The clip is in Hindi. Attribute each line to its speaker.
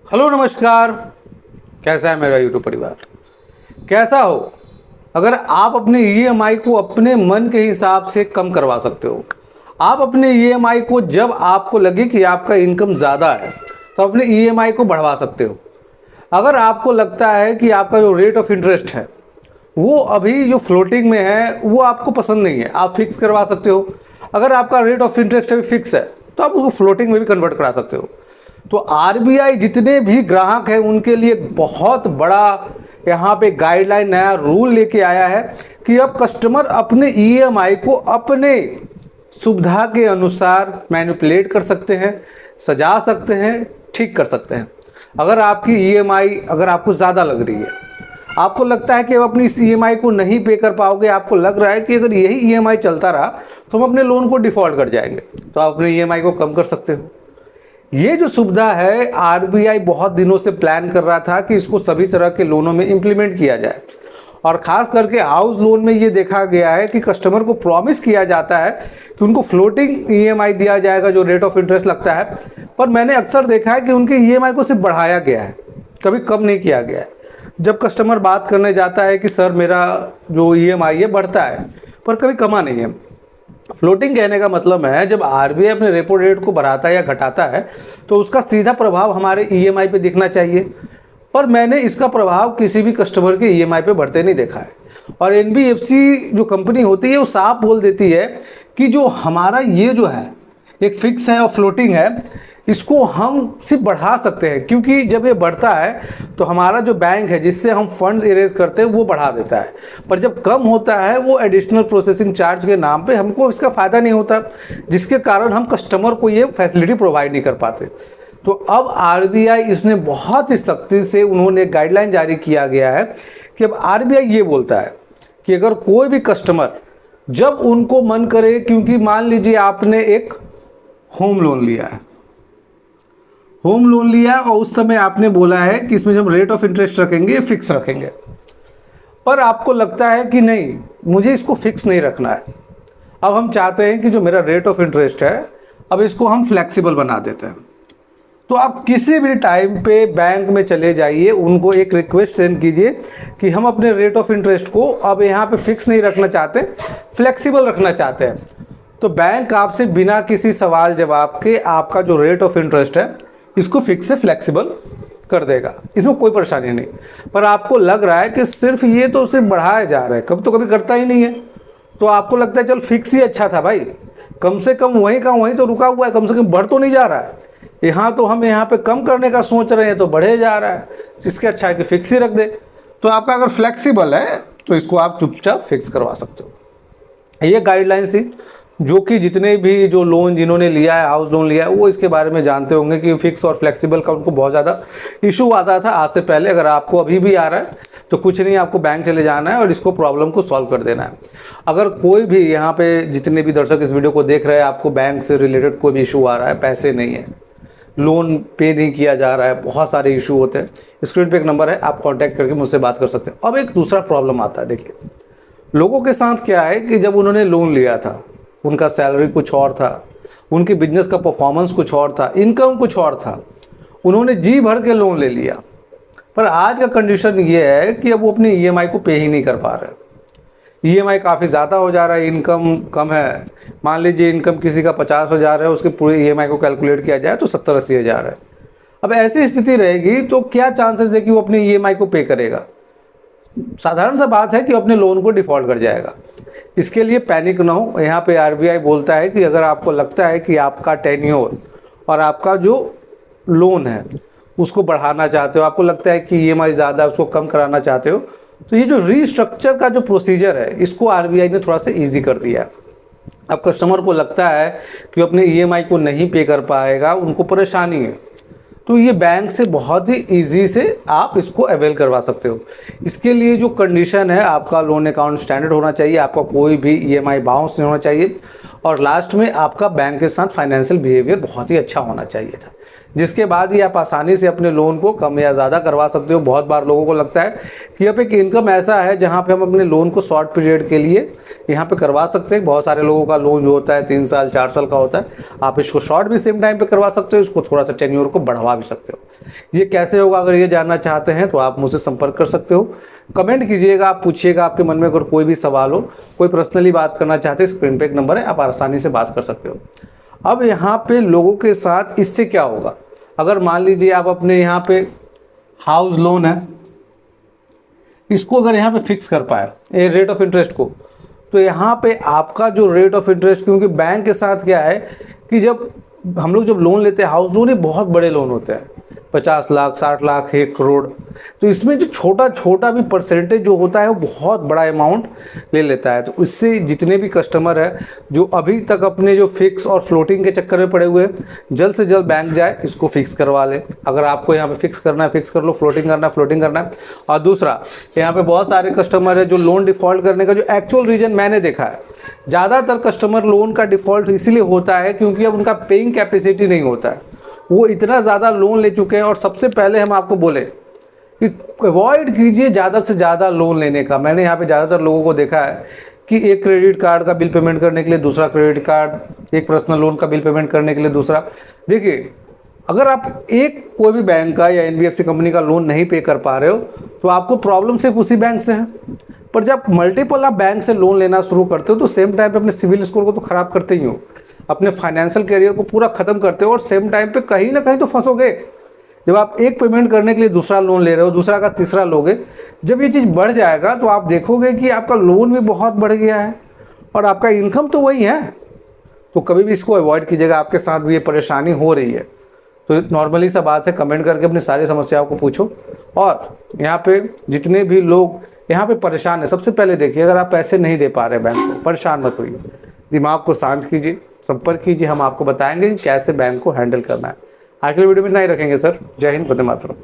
Speaker 1: हेलो नमस्कार। कैसा है मेरा यूट्यूब परिवार? कैसा हो? अगर आप अपने ईएमआई को अपने मन के हिसाब से कम करवा सकते हो, आप अपने ईएमआई को जब आपको लगे कि आपका इनकम ज़्यादा है तो अपने ईएमआई को बढ़वा सकते हो। अगर आपको लगता है कि आपका जो रेट ऑफ इंटरेस्ट है वो अभी जो फ्लोटिंग में है वो आपको पसंद नहीं है, आप फिक्स करवा सकते हो। अगर आपका रेट ऑफ इंटरेस्ट अभी फिक्स है तो आप उसको फ्लोटिंग में भी कन्वर्ट करा सकते हो। तो आरबीआई जितने भी ग्राहक हैं उनके लिए बहुत बड़ा यहाँ पे गाइडलाइन, नया रूल लेके आया है कि अब कस्टमर अपने ईएमआई को अपने सुविधा के अनुसार मैनिपुलेट कर सकते हैं, सजा सकते हैं, ठीक कर सकते हैं। अगर आपकी ईएमआई अगर आपको ज़्यादा लग रही है, आपको लगता है कि अब अपनी इस ईएमआई को नहीं पे कर पाओगे, आपको लग रहा है कि अगर यही ईएमआई चलता रहा तो हम अपने लोन को डिफ़ॉल्ट कर जाएंगे, तो आप अपने ईएमआई को कम कर सकते हो। ये जो सुविधा है आरबीआई बहुत दिनों से प्लान कर रहा था कि इसको सभी तरह के लोनों में इम्प्लीमेंट किया जाए, और ख़ास करके हाउस लोन में ये देखा गया है कि कस्टमर को प्रॉमिस किया जाता है कि उनको फ्लोटिंग ईएमआई दिया जाएगा जो रेट ऑफ इंटरेस्ट लगता है, पर मैंने अक्सर देखा है कि उनके ईएमआई को सिर्फ बढ़ाया गया है, कभी कम नहीं किया गया है। जब कस्टमर बात करने जाता है कि सर मेरा जो ईएमआई है बढ़ता है, पर कभी कमा नहीं है। फ्लोटिंग कहने का मतलब है जब आरबीआई अपने रेपो रेट को बढ़ाता है या घटाता है तो उसका सीधा प्रभाव हमारे ईएमआई पे दिखना चाहिए, पर मैंने इसका प्रभाव किसी भी कस्टमर के ईएमआई पे बढ़ते नहीं देखा है। और एनबीएफसी जो कंपनी होती है वो साफ बोल देती है कि जो हमारा ये जो है एक फिक्स है और फ्लोटिंग है, इसको हम सिर्फ बढ़ा सकते हैं, क्योंकि जब ये बढ़ता है तो हमारा जो बैंक है जिससे हम फंड्स इरेज करते हैं वो बढ़ा देता है, पर जब कम होता है वो एडिशनल प्रोसेसिंग चार्ज के नाम पे हमको इसका फ़ायदा नहीं होता, जिसके कारण हम कस्टमर को ये फैसिलिटी प्रोवाइड नहीं कर पाते। तो अब आरबीआई इसने बहुत ही सख्ती से उन्होंने गाइडलाइन जारी किया गया है कि अब आरबीआई ये बोलता है कि अगर कोई भी कस्टमर जब उनको मन करे, क्योंकि मान लीजिए आपने एक होम लोन लिया है, और उस समय आपने बोला है कि इसमें जब रेट ऑफ इंटरेस्ट रखेंगे फिक्स रखेंगे, पर आपको लगता है कि नहीं मुझे इसको फिक्स नहीं रखना है, अब हम चाहते हैं कि जो मेरा रेट ऑफ इंटरेस्ट है अब इसको हम फ्लेक्सिबल बना देते हैं। तो आप किसी भी टाइम पे बैंक में चले जाइए, उनको एक रिक्वेस्ट सेंड कीजिए कि हम अपने रेट ऑफ इंटरेस्ट को अब यहाँ पे फिक्स नहीं रखना चाहते, फ्लेक्सिबल रखना चाहते हैं। तो बैंक आपसे बिना किसी सवाल जवाब के आपका जो रेट ऑफ इंटरेस्ट है इसको फिक्स से फ्लेक्सिबल कर देगा, इसमें कोई परेशानी नहीं। पर आपको लग रहा है कि सिर्फ ये तो सिर्फ बढ़ाया जा रहा है, कभी करता ही नहीं है, तो आपको लगता है चल फिक्स ही अच्छा था भाई, कम से कम वहीं का वहीं तो रुका हुआ है, कम से कम बढ़ तो नहीं जा रहा है। यहाँ तो हम यहाँ पे कम करने का सोच रहे हैं तो बढ़े जा रहा है, इसके अच्छा है कि फिक्स ही रख दे। तो आपका अगर फ्लेक्सिबल है तो इसको आप चुपचाप फिक्स करवा सकते हो। ये गाइडलाइंस थी जो कि जितने भी जो लोन जिन्होंने लिया है, हाउस लोन लिया है, वो इसके बारे में जानते होंगे कि फिक्स और फ्लेक्सिबल का उनको बहुत ज़्यादा इशू आता था आज से पहले। अगर आपको अभी भी आ रहा है तो कुछ नहीं, आपको बैंक चले जाना है और इसको प्रॉब्लम को सॉल्व कर देना है। अगर कोई भी यहाँ पे जितने भी दर्शक इस वीडियो को देख रहे हैं, आपको बैंक से रिलेटेड कोई भी इशू आ रहा है, पैसे नहीं है, लोन पे नहीं किया जा रहा है, बहुत सारे इशू होते हैं, स्क्रीन पे एक नंबर है, आप कांटेक्ट करके मुझसे बात कर सकते हैं। अब एक दूसरा प्रॉब्लम आता है, देखिए लोगों के साथ क्या है कि जब उन्होंने लोन लिया था उनका सैलरी कुछ और था, उनकी बिजनेस का परफॉर्मेंस कुछ और था, इनकम कुछ और था, उन्होंने जी भर के लोन ले लिया, पर आज का कंडीशन ये है कि अब वो अपनी ईएमआई को पे ही नहीं कर पा रहे। ईएमआई काफ़ी ज़्यादा हो जा रहा है, इनकम कम है। मान लीजिए इनकम किसी का 50,000 है, उसके पूरे ईएमआई को कैलकुलेट किया जाए तो 70-80 हज़ार है। अब ऐसी स्थिति रहेगी तो क्या चांसेस है कि वो अपनी ईएमआई को पे करेगा? साधारण सा बात है कि अपने लोन को डिफ़ॉल्ट कर जाएगा। इसके लिए पैनिक ना हो। यहाँ पे आरबीआई बोलता है कि अगर आपको लगता है कि आपका टेन्योर और आपका जो लोन है उसको बढ़ाना चाहते हो, आपको लगता है कि ईएमआई ज़्यादा है उसको कम कराना चाहते हो, तो ये जो रीस्ट्रक्चर का जो प्रोसीजर है इसको आरबीआई ने थोड़ा सा ईजी कर दिया है। अब कस्टमर को लगता है कि अपने ईएमआई को नहीं पे कर पाएगा, उनको परेशानी है, तो ये बैंक से बहुत ही इजी से आप इसको अवेल करवा सकते हो। इसके लिए जो कंडीशन है, आपका लोन अकाउंट स्टैंडर्ड होना चाहिए, आपका कोई भी ईएमआई बाउंस नहीं होना चाहिए, और लास्ट में आपका बैंक के साथ फाइनेंशियल बिहेवियर बहुत ही अच्छा होना चाहिए था। जिसके बाद ही आप आसानी से अपने लोन को कम या ज़्यादा करवा सकते हो। बहुत बार लोगों को लगता है कि अब एक इनकम ऐसा है जहाँ पे हम अपने लोन को शॉर्ट पीरियड के लिए यहाँ पे करवा सकते हैं। बहुत सारे लोगों का लोन जो होता है 3 साल 4 साल का होता है, आप इसको शॉर्ट भी सेम टाइम पे करवा सकते हो, इसको थोड़ा सा टेन्योर को बढ़वा भी सकते हो। ये कैसे होगा, अगर ये जानना चाहते हैं तो आप मुझसे संपर्क कर सकते हो। कमेंट कीजिएगा, आप पूछिएगा, आपके मन में अगर कोई भी सवाल हो, कोई पर्सनली बात करना चाहते हैं, स्क्रीन पे एक नंबर है, आप आसानी से बात कर सकते हो। अब यहाँ पे लोगों के साथ इससे क्या होगा, अगर मान लीजिए आप अपने यहाँ पे हाउस लोन है, इसको अगर यहाँ पे फिक्स कर पाए ये रेट ऑफ इंटरेस्ट को, तो यहाँ पे आपका जो रेट ऑफ इंटरेस्ट, क्योंकि बैंक के साथ क्या है कि जब हम लोग जब लोन लेते हैं हाउस लोन, ये बहुत बड़े लोन होते हैं, 50 लाख 60 लाख 1 करोड़, तो इसमें जो छोटा छोटा भी परसेंटेज जो होता है वो बहुत बड़ा अमाउंट ले लेता है। तो इससे जितने भी कस्टमर है जो अभी तक अपने जो फिक्स और फ्लोटिंग के चक्कर में पड़े हुए हैं, जल्द से जल्द बैंक जाए, इसको फिक्स करवा ले। अगर आपको यहाँ पे फिक्स करना है फिक्स कर लो, फ्लोटिंग करना है फ्लोटिंग करना है। और दूसरा, यहाँ पे बहुत सारे कस्टमर है जो लोन डिफ़ॉल्ट करने का जो एक्चुअल रीज़न मैंने देखा है, ज़्यादातर कस्टमर लोन का डिफ़ॉल्ट इसलिए होता है क्योंकि अब उनका पेइंग कैपेसिटी नहीं होता है, वो इतना ज़्यादा लोन ले चुके हैं। और सबसे पहले हम आपको बोले कि अवॉइड कीजिए ज़्यादा से ज़्यादा लोन लेने का। मैंने यहाँ पे ज़्यादातर लोगों को देखा है कि एक क्रेडिट कार्ड का बिल पेमेंट करने के लिए दूसरा क्रेडिट कार्ड, एक पर्सनल लोन का बिल पेमेंट करने के लिए दूसरा। देखिए, अगर आप एक कोई भी बैंक का या एनबीएफसी कंपनी का लोन नहीं पे कर पा रहे हो तो आपको प्रॉब्लम सिर्फ उसी बैंक से है। पर जब मल्टीपल आप बैंक से लोन लेना शुरू करते हो तो सेम टाइम पे अपने सिविल स्कोर को तो ख़राब करते ही हो, अपने फाइनेंशियल करियर को पूरा ख़त्म करते हो, और सेम टाइम पे कहीं ना कहीं तो फंसोगे। जब आप एक पेमेंट करने के लिए दूसरा लोन ले रहे हो, दूसरा का तीसरा लोगे, जब ये चीज़ बढ़ जाएगा तो आप देखोगे कि आपका लोन भी बहुत बढ़ गया है और आपका इनकम तो वही है। तो कभी भी इसको अवॉइड कीजिएगा, आपके साथ भी ये परेशानी हो रही है तो नॉर्मली सा बात है, कमेंट करके अपनी सारी समस्याओं को पूछो। और यहाँ पे जितने भी लोग यहाँ पे परेशान है, सबसे पहले देखिए, अगर आप पैसे नहीं दे पा रहे बैंक को, परेशान मत होइए, दिमाग को शांत कीजिए, संपर्क कीजिए, हम आपको बताएंगे कि कैसे बैंक को हैंडल करना है। आखिरी वीडियो में नहीं रखेंगे सर। जय हिंद, वंदे मातरम।